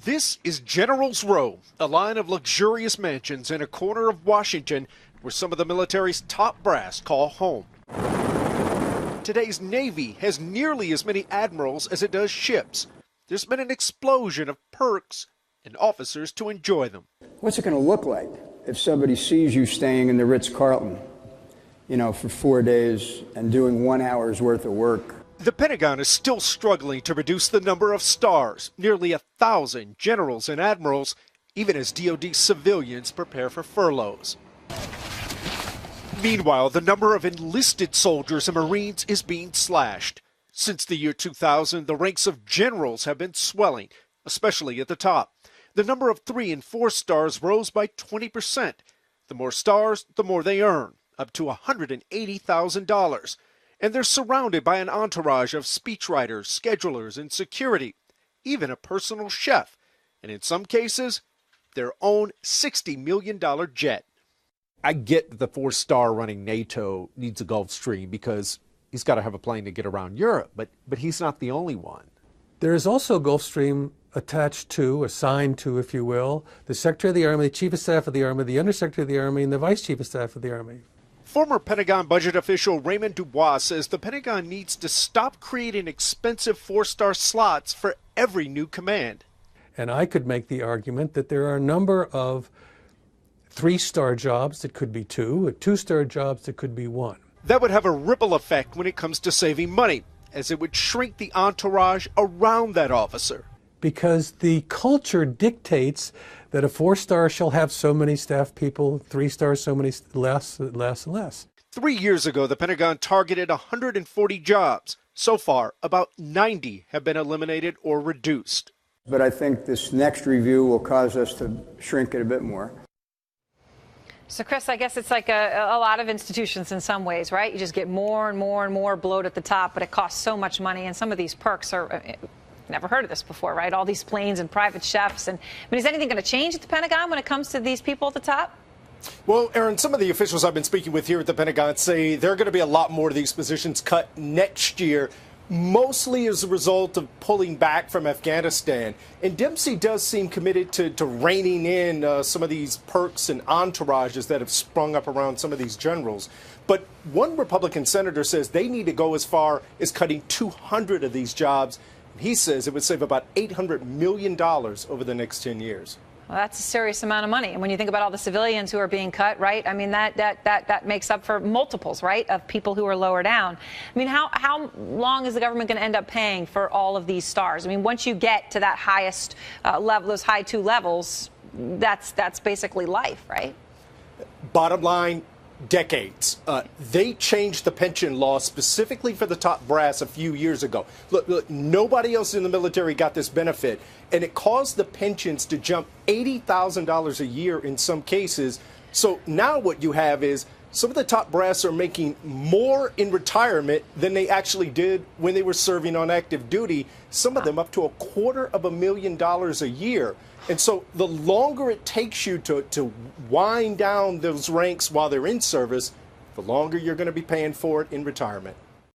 This is General's Row, a line of luxurious mansions in a corner of Washington where some of the military's top brass call home. Today's Navy has nearly as many admirals as it does ships. There's been an explosion of perks and officers to enjoy them. What's it going to look like if somebody sees you staying in the Ritz-Carlton, for 4 days and doing 1 hour's worth of work? The Pentagon is still struggling to reduce the number of stars, nearly 1,000 generals and admirals, even as DoD civilians prepare for furloughs. Meanwhile, the number of enlisted soldiers and Marines is being slashed. Since the year 2000, the ranks of generals have been swelling, especially at the top. The number of 3 and 4 stars rose by 20%. The more stars, the more they earn, up to $180,000. And they're surrounded by an entourage of speechwriters, schedulers, and security, even a personal chef, and in some cases, their own $60 million jet. I get that the 4-star running NATO needs a Gulfstream because he's got to have a plane to get around Europe, but he's not the only one. There is also a Gulfstream attached to, assigned to, if you will, the Secretary of the Army, the Chief of Staff of the Army, the Undersecretary of the Army, and the Vice Chief of Staff of the Army. Former Pentagon budget official Raymond Dubois says the Pentagon needs to stop creating expensive 4-star slots for every new command. And I could make the argument that there are a number of 3-star jobs that could be 2, 2-star jobs that could be 1. That would have a ripple effect when it comes to saving money, as it would shrink the entourage around that officer. Because the culture dictates that a 4-star shall have so many staff people, 3 stars so many less and less. 3 years ago, the Pentagon targeted 140 jobs. So far, about 90 have been eliminated or reduced. But I think this next review will cause us to shrink it a bit more. So, Chris, I guess it's like a lot of institutions in some ways, right? You just get more and more and more bloat at the top, but it costs so much money, and some of these perks are... Never heard of this before, right? All these planes and private chefs. Is anything going to change at the Pentagon when it comes to these people at the top? Well, Aaron, some of the officials I've been speaking with here at the Pentagon say there are going to be a lot more of these positions cut next year, mostly as a result of pulling back from Afghanistan. And Dempsey does seem committed to reining in some of these perks and entourages that have sprung up around some of these generals. But one Republican senator says they need to go as far as cutting 200 of these jobs. He says it would save about $800 million over the next 10 years. Well, that's a serious amount of money. And when you think about all the civilians who are being cut, right, I mean, that makes up for multiples, right, of people who are lower down. I mean, how long is the government going to end up paying for all of these stars? I mean, once you get to that highest level, those high 2 levels, that's basically life, right? Bottom line, decades. They changed the pension law specifically for the top brass a few years ago. Look, nobody else in the military got this benefit, and it caused the pensions to jump $80,000 a year in some cases. So now what you have is some of the top brass are making more in retirement than they actually did when they were serving on active duty, some of them up to $250,000 a year. And so the longer it takes you to wind down those ranks while they're in service, the longer you're going to be paying for it in retirement.